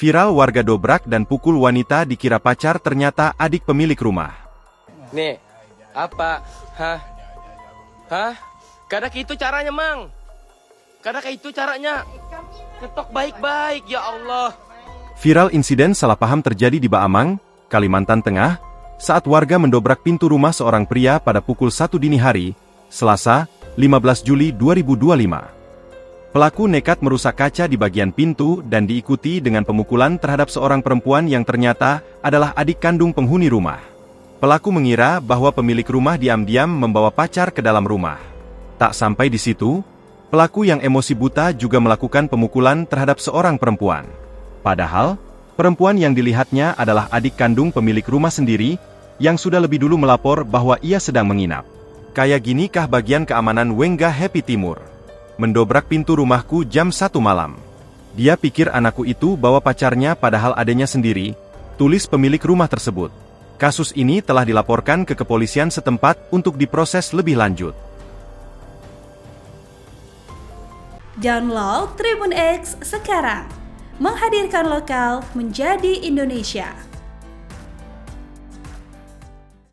Viral warga dobrak dan pukul wanita dikira pacar ternyata adik pemilik rumah. Nih, apa? Hah? Kada itu caranya, Mang. Kada itu caranya. Ketok baik-baik, ya Allah. Viral insiden salah paham terjadi di Baamang, Kalimantan Tengah, saat warga mendobrak pintu rumah seorang pria pada pukul 1 dini hari, Selasa, 15 Juli 2025. Pelaku nekat merusak kaca di bagian pintu dan diikuti dengan pemukulan terhadap seorang perempuan yang ternyata adalah adik kandung penghuni rumah. Pelaku mengira bahwa pemilik rumah diam-diam membawa pacar ke dalam rumah. Tak sampai di situ, pelaku yang emosi buta juga melakukan pemukulan terhadap seorang perempuan. Padahal, perempuan yang dilihatnya adalah adik kandung pemilik rumah sendiri, yang sudah lebih dulu melapor bahwa ia sedang menginap. Kayak ginikah bagian keamanan Wengga Happy Timur? Mendobrak pintu rumahku jam 1 malam. Dia pikir anakku itu bawa pacarnya padahal adanya sendiri, tulis pemilik rumah tersebut. Kasus ini telah dilaporkan ke kepolisian setempat untuk diproses lebih lanjut. Download Tribun X sekarang, menghadirkan lokal menjadi Indonesia.